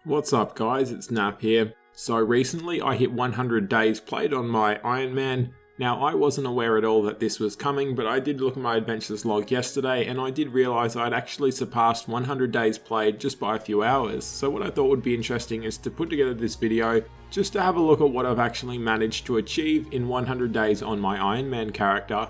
What's up guys, it's Nap here. So recently I hit 100 days played on my Ironman. Now I wasn't aware at all that this was coming, but I did look at my adventures log yesterday and I did realise I'd actually surpassed 100 days played just by a few hours. So what I thought would be interesting is to put together this video just to have a look at what I've actually managed to achieve in 100 days on my Ironman character.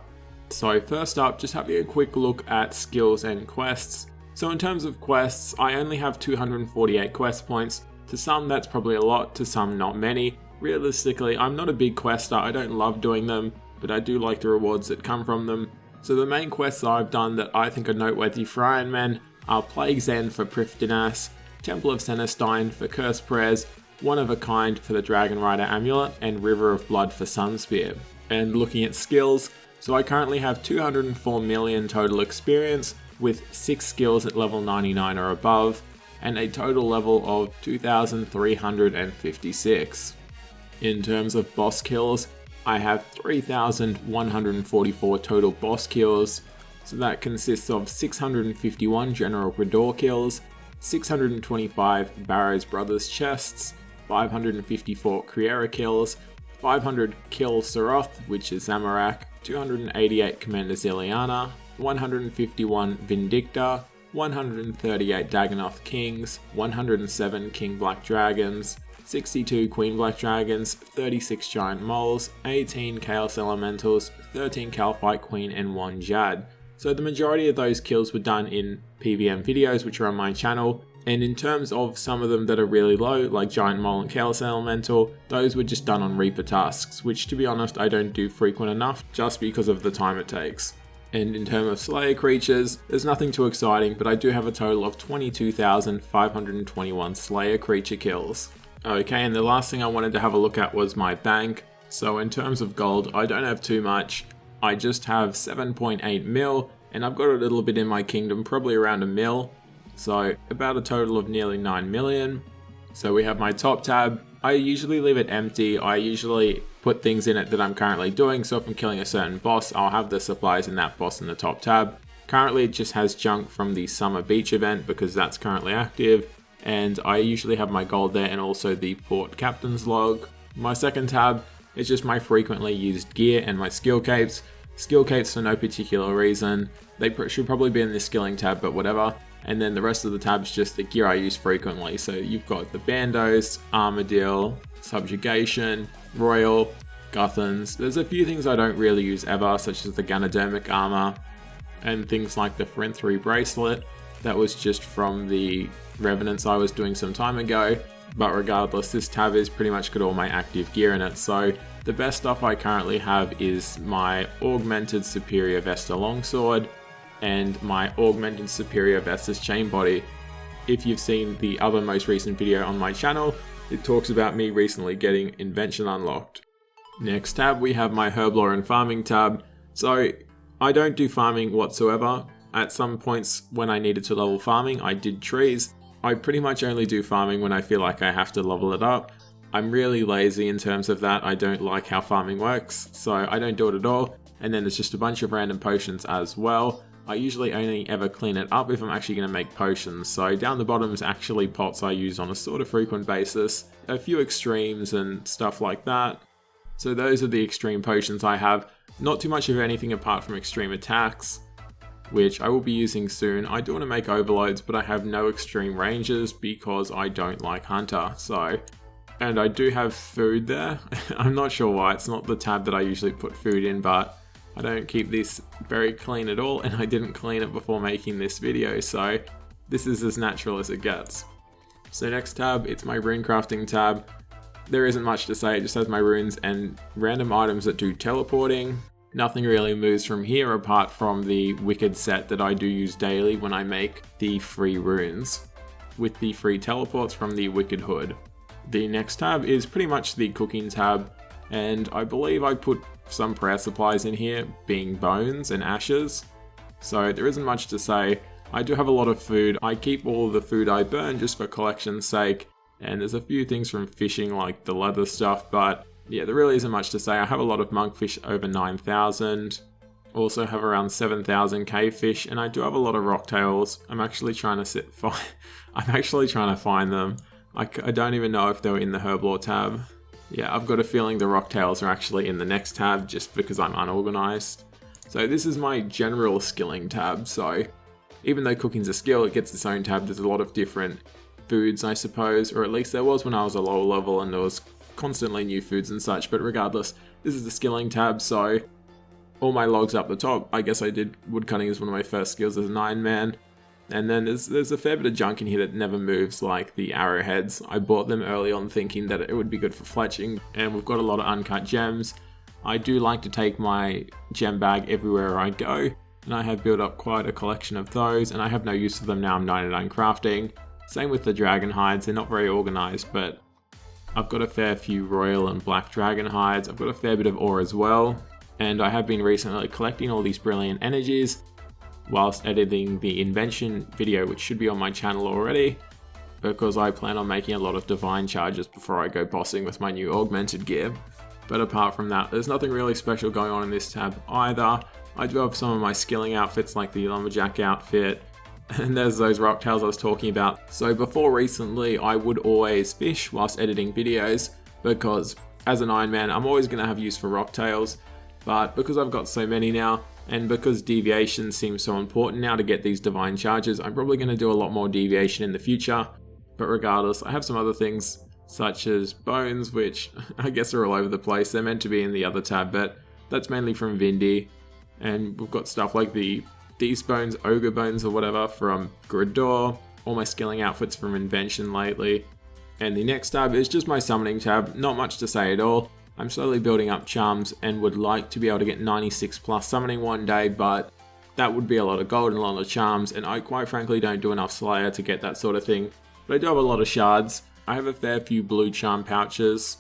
So first up, just having a quick look at skills and quests. So in terms of quests, I only have 248 quest points. To some that's probably a lot, to some not many. Realistically, I'm not a big quester, I don't love doing them, but I do like the rewards that come from them. So the main quests I've done that I think are noteworthy for Ironman are Plague's End for Prifddinas, Temple of Cenestein for Curse Prayers, One of a Kind for the Dragon Rider Amulet, and River of Blood for Sunspear. And looking at skills, so I currently have 204 million total experience, with 6 skills at level 99 or above, and a total level of 2,356. In terms of boss kills, I have 3,144 total boss kills, so that consists of 651 General Gridor kills, 625 Barrow's Brothers chests, 554 Kriera kills, 500 Kill Saroth, which is Zamorak, 288 Commander Ziliana, 151 Vindicta, 138 Dagannoth Kings, 107 King Black Dragons, 62 Queen Black Dragons, 36 Giant Moles, 18 Chaos Elementals, 13 Calphite Queen, and 1 Jad. So the majority of those kills were done in PVM videos, which are on my channel, and in terms of some of them that are really low, like Giant Mole and Chaos Elemental, those were just done on Reaper tasks, which to be honest I don't do frequent enough, just because of the time it takes. And in terms of Slayer creatures, there's nothing too exciting, but I do have a total of 22,521 Slayer creature kills. Okay, and the last thing I wanted to have a look at was my bank. So in terms of gold, I don't have too much. I just have 7.8 mil, and I've got a little bit in my kingdom, probably around a mil. So about a total of nearly 9 million. So we have my top tab. I usually leave it empty. I usually put things in it that I'm currently doing. So if I'm killing a certain boss, I'll have the supplies in that boss in the top tab. Currently it just has junk from the Summer Beach event because that's currently active. And I usually have my gold there and also the Port Captain's log. My second tab is just my frequently used gear and my skill capes. Skill capes for no particular reason. They should probably be in the skilling tab, but whatever. And then the rest of the tab is just the gear I use frequently. So you've got the Bandos, Armadillo, Subjugation, Royal, Guthans. There's a few things I don't really use ever, such as the Ganodermic armor, and things like the Frenthry bracelet. That was just from the Revenants I was doing some time ago. But regardless, this tab is pretty much got all my active gear in it. So the best stuff I currently have is my Augmented Superior Vesta Longsword, and my Augmented Superior Vestas Chain Body. If you've seen the other most recent video on my channel, it talks about me recently getting Invention unlocked. Next tab, we have my Herblore and Farming tab. So I don't do farming whatsoever. At some points when I needed to level farming, I did trees. I pretty much only do farming when I feel like I have to level it up. I'm really lazy in terms of that. I don't like how farming works, so I don't do it at all. And then there's just a bunch of random potions as well. I usually only ever clean it up if I'm actually going to make potions, so down the bottom is actually pots I use on a sort of frequent basis, a few extremes and stuff like that. So those are the extreme potions I have, not too much of anything apart from extreme attacks, which I will be using soon. I do want to make overloads, but I have no extreme ranges because I don't like Hunter, so... And I do have food there. I'm not sure why, it's not the tab that I usually put food in, but I don't keep this very clean at all, and I didn't clean it before making this video, so this is as natural as it gets. So next tab, it's my rune crafting tab. There isn't much to say, it just has my runes and random items that do teleporting. Nothing really moves from here apart from the Wicked set that I do use daily when I make the free runes, with the free teleports from the Wicked Hood. The next tab is pretty much the cooking tab, and I believe I put some prayer supplies in here, being bones and ashes. So there isn't much to say. I do have a lot of food. I keep all of the food I burn just for collection's sake, and there's a few things from fishing like the leather stuff, but yeah, there really isn't much to say. I have a lot of monkfish, over 9,000. Also have around 7,000 cave fish, and I do have a lot of rocktails. I'm actually trying to find them. I don't even know if they were in the Herblore tab. Yeah, I've got a feeling the Rocktails are actually in the next tab just because I'm unorganized. So this is my general skilling tab. So even though cooking's a skill, it gets its own tab. There's a lot of different foods, I suppose, or at least there was when I was a lower level and there was constantly new foods and such. But regardless, this is the skilling tab. So all my logs up the top. I guess I did woodcutting as one of my first skills as an Ironman. And then there's a fair bit of junk in here that never moves, like the arrowheads. I bought them early on thinking that it would be good for fletching, and we've got a lot of uncut gems. I do like to take my gem bag everywhere I go, and I have built up quite a collection of those, and I have no use for them now. I'm 99 crafting. Same with the dragon hides, they're not very organized, but I've got a fair few royal and black dragon hides. I've got a fair bit of ore as well, and I have been recently collecting all these brilliant energies whilst editing the invention video, which should be on my channel already, because I plan on making a lot of divine charges before I go bossing with my new augmented gear. But apart from that, there's nothing really special going on in this tab either. I do have some of my skilling outfits like the lumberjack outfit, and there's those rocktails I was talking about. So before recently, I would always fish whilst editing videos, because as an Ironman, I'm always going to have use for rocktails, but because I've got so many now, and because deviation seems so important now to get these divine charges, I'm probably going to do a lot more deviation in the future. But regardless, I have some other things such as bones, which I guess are all over the place. They're meant to be in the other tab, but that's mainly from Vindy. And we've got stuff like the Dees bones, ogre bones or whatever from Gridor. All my skilling outfits from Invention lately. And the next tab is just my summoning tab. Not much to say at all. I'm slowly building up charms and would like to be able to get 96 plus summoning one day, but that would be a lot of gold and a lot of charms, and I quite frankly don't do enough Slayer to get that sort of thing. But I do have a lot of shards. I have a fair few blue charm pouches.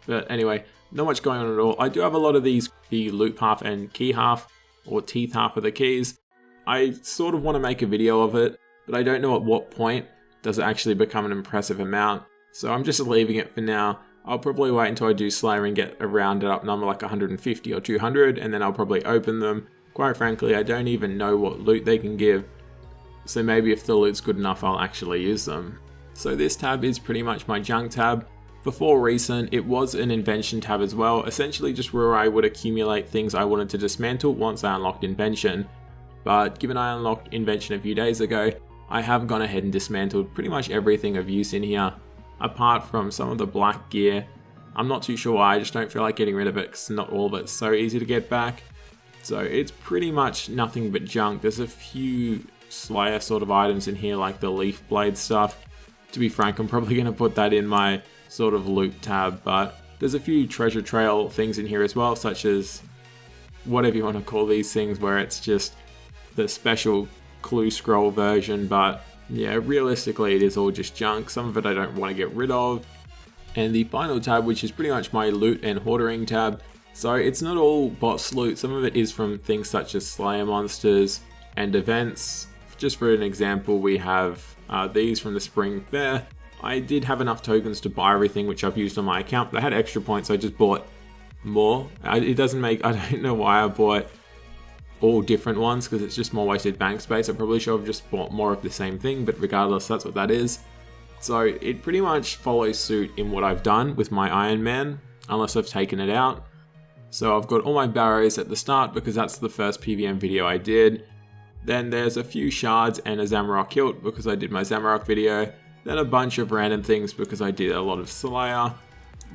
But anyway, not much going on at all. I do have a lot of these, the loop half and key half, or teeth half of the keys. I sort of want to make a video of it, but I don't know at what point does it actually become an impressive amount. So I'm just leaving it for now. I'll probably wait until I do Slayer and get a rounded up number like 150 or 200, and then I'll probably open them. Quite frankly, I don't even know what loot they can give, so maybe if the loot's good enough, I'll actually use them. So this tab is pretty much my junk tab. Before recent, it was an invention tab as well, essentially just where I would accumulate things I wanted to dismantle once I unlocked invention. But given I unlocked invention a few days ago, I have gone ahead and dismantled pretty much everything of use in here. Apart from some of the black gear. I'm not too sure why, I just don't feel like getting rid of it because not all of it's so easy to get back. So it's pretty much nothing but junk. There's a few Slayer sort of items in here like the leaf blade stuff. To be frank, I'm probably going to put that in my sort of loot tab, but there's a few treasure trail things in here as well, such as whatever you want to call these things, where it's just the special clue scroll version, but yeah, realistically it is all just junk. Some of it I don't want to get rid of. And the final tab, which is pretty much my loot and hoarding tab. So it's not all boss loot, some of it is from things such as Slayer monsters and events. Just for an example, we have these from the Spring Fair. I did have enough tokens to buy everything which I've used on my account, but I had extra points, so I just bought more. It doesn't make, I don't know why I bought all different ones, because it's just more wasted bank space. I probably should have just bought more of the same thing, but regardless, that's what that is. So it pretty much follows suit in what I've done with my Ironman, unless I've taken it out. So I've got all my barrows at the start because that's the first PVM video I did. Then there's a few shards and a Zamorak hilt because I did my Zamorak video. Then a bunch of random things because I did a lot of Slayer.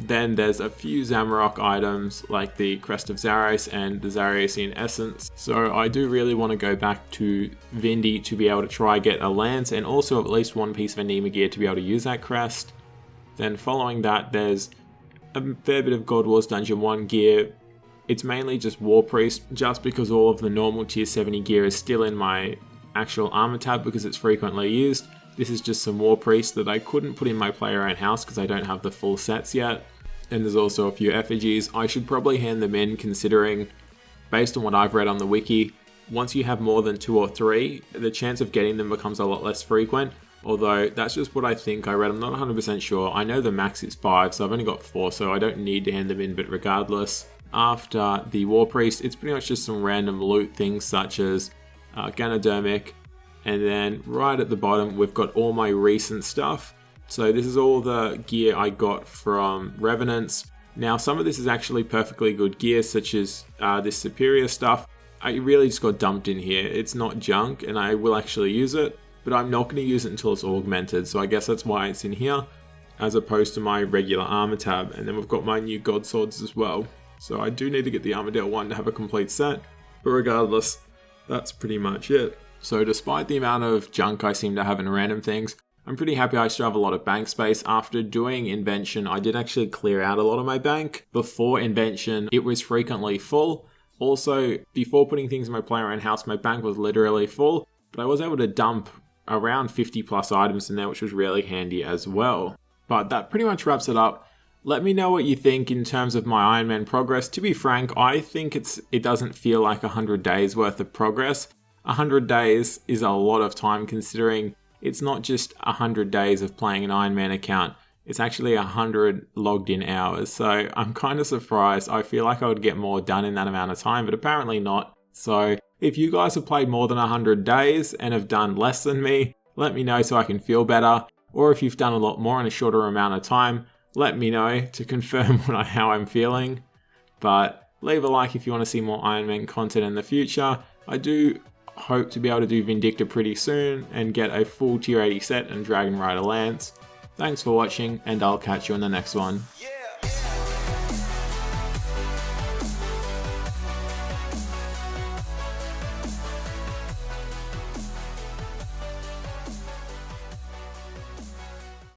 Then there's a few Zamorak items like the Crest of Zaros and the Zarosian Essence. So I do really want to go back to Vindy to be able to try get a lance and also at least one piece of Anema gear to be able to use that crest. Then following that there's a fair bit of God Wars Dungeon 1 gear. It's mainly just War Priest, just because all of the normal tier 70 gear is still in my actual armor tab because it's frequently used. This is just some War Priest that I couldn't put in my player own house because I don't have the full sets yet. And there's also a few effigies. I should probably hand them in, considering, based on what I've read on the wiki, once you have more than 2 or 3, the chance of getting them becomes a lot less frequent. Although, that's just what I think I read, I'm not 100% sure. I know the max is 5, so I've only got 4, so I don't need to hand them in, but regardless. After the War Priest, it's pretty much just some random loot things such as Ganodermic, and then right at the bottom we've got all my recent stuff. So this is all the gear I got from Revenants. Now some of this is actually perfectly good gear, such as this superior stuff. I really just got dumped in here. It's not junk and I will actually use it, but I'm not going to use it until it's augmented. So I guess that's why it's in here, as opposed to my regular armor tab. And then we've got my new god swords as well. So I do need to get the Armadale one to have a complete set, but regardless, that's pretty much it. So despite the amount of junk I seem to have in random things, I'm pretty happy I still have a lot of bank space. After doing Invention, I did actually clear out a lot of my bank. Before Invention, it was frequently full. Also, before putting things in my play around house, my bank was literally full, but I was able to dump around 50 plus items in there, which was really handy as well. But that pretty much wraps it up. Let me know what you think in terms of my Ironman progress. To be frank, I think it doesn't feel like 100 days worth of progress. 100 days is a lot of time, considering it's not just 100 days of playing an Ironman account. It's actually 100 logged in hours. So I'm kind of surprised. I feel like I would get more done in that amount of time, but apparently not. So if you guys have played more than 100 days and have done less than me, let me know so I can feel better. Or if you've done a lot more in a shorter amount of time, let me know to confirm how I'm feeling. But leave a like if you want to see more Ironman content in the future. I do hope to be able to do Vindicta pretty soon and get a full tier 80 set and Dragon Rider Lance. Thanks for watching, and I'll catch you in the next one.